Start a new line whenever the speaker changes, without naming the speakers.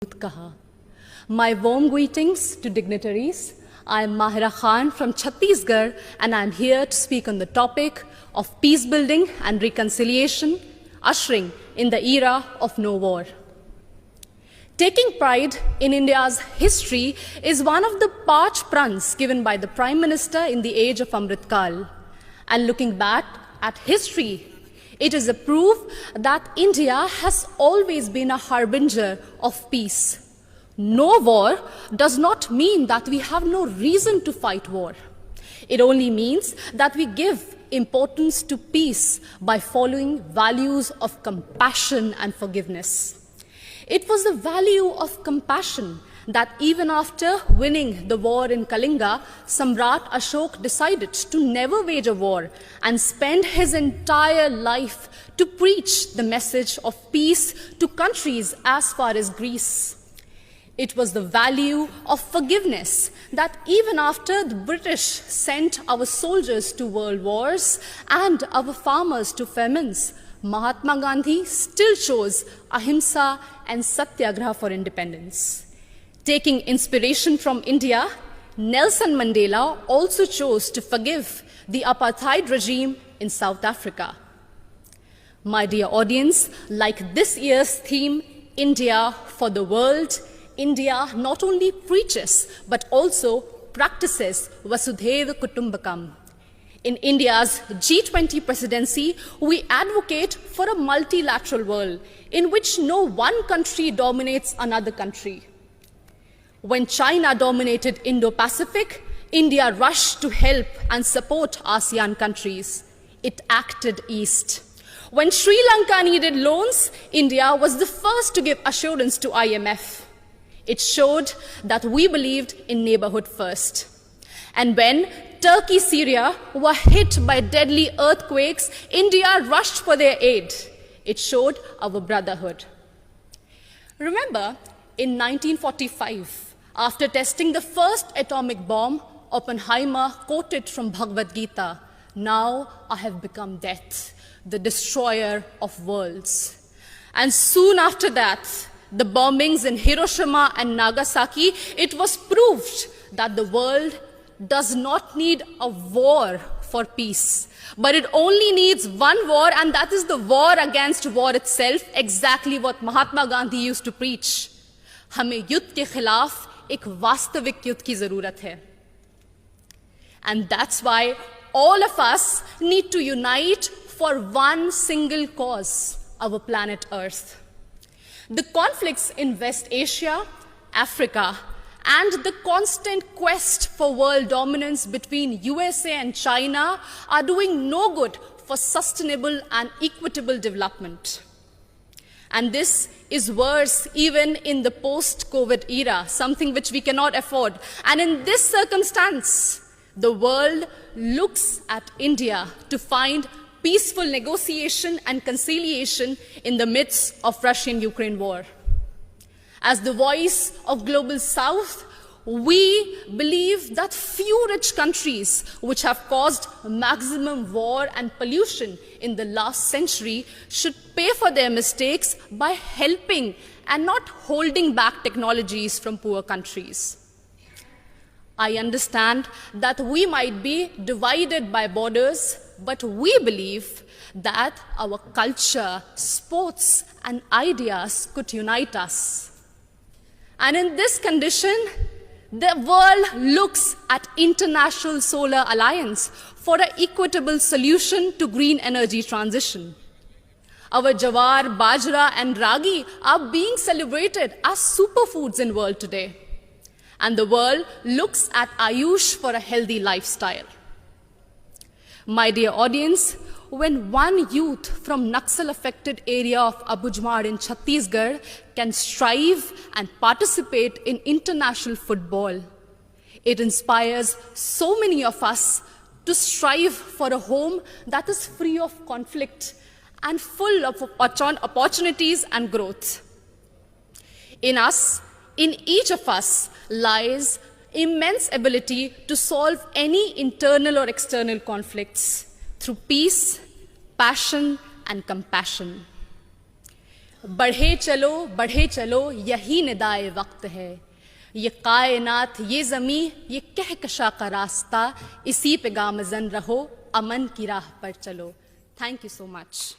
kaha. My warm greetings to dignitaries. I am Mahira Khan from Chhattisgarh, and I am here to speak on the topic of peace building and reconciliation, ushering in the era of no war. Taking pride in India's history is one of the parch prans given by the Prime Minister in the age of Amrit Kal. And looking back at history, it is a proof that India has always been a harbinger of peace. No war does not mean that we have no reason to fight war. It only means that we give importance to peace by following values of compassion and forgiveness. It was the value of compassion that even after winning the war in Kalinga, Samrat Ashok decided to never wage a war and spend his entire life to preach the message of peace to countries as far as Greece. It was the value of forgiveness that even after the British sent our soldiers to world wars and our farmers to famines, Mahatma Gandhi still chose ahimsa and satyagraha for independence. Taking inspiration from India, Nelson Mandela also chose to forgive the apartheid regime in South Africa. My dear audience, like this year's theme, India for the World, India not only preaches but also practices Vasudhaiva Kutumbakam. In India's G20 presidency, we advocate for a multilateral world in which no one country dominates another country. When China dominated Indo-Pacific, India rushed to help and support ASEAN countries. It acted east. When Sri Lanka needed loans, India was the first to give assurance to IMF. It showed that we believed in neighborhood first. And when Turkey, Syria were hit by deadly earthquakes, India rushed for their aid. It showed our brotherhood. Remember, in 1945, after testing the first atomic bomb, Oppenheimer quoted from Bhagavad Gita, "Now I have become death, the destroyer of worlds." And soon after that, the bombings in Hiroshima and Nagasaki, it was proved that the world does not need a war for peace, but it only needs one war, and that is the war against war itself, exactly what Mahatma Gandhi used to preach. हमें युद्ध के खिलाफ एक वास्तविक युद्ध की जरूरत है. And that's why all of us need to unite for one single cause, our planet Earth. The conflicts in West Asia, Africa, and the constant quest for world dominance between USA and China are doing no good for sustainable and equitable development. And this is worse even in the post-COVID era, something which we cannot afford. And in this circumstance, the world looks at India to find peaceful negotiation and conciliation in the midst of Russian-Ukraine war. As the voice of Global South, we believe that few rich countries which have caused maximum war and pollution in the last century should pay for their mistakes by helping and not holding back technologies from poor countries. I understand that we might be divided by borders, but we believe that our culture, sports, and ideas could unite us. And in this condition, the world looks at International Solar Alliance for an equitable solution to green energy transition. Our jawar, bajra, and ragi are being celebrated as superfoods in the world today. And the world looks at Ayush for a healthy lifestyle. My dear audience, when one youth from Naxal-affected area of Abujmar in Chhattisgarh can strive and participate in international football, it inspires so many of us to strive for a home that is free of conflict and full of opportunities and growth. In us, in each of us, lies immense ability to solve any internal or external conflicts through peace, passion, and compassion. बढ़े चलो यही निदाए वक्त है, ये कायनात ये ज़मी ये कहकशा का रास्ता, इसी पे गामज़न रहो अमन की राह पर चलो। Thank you so much.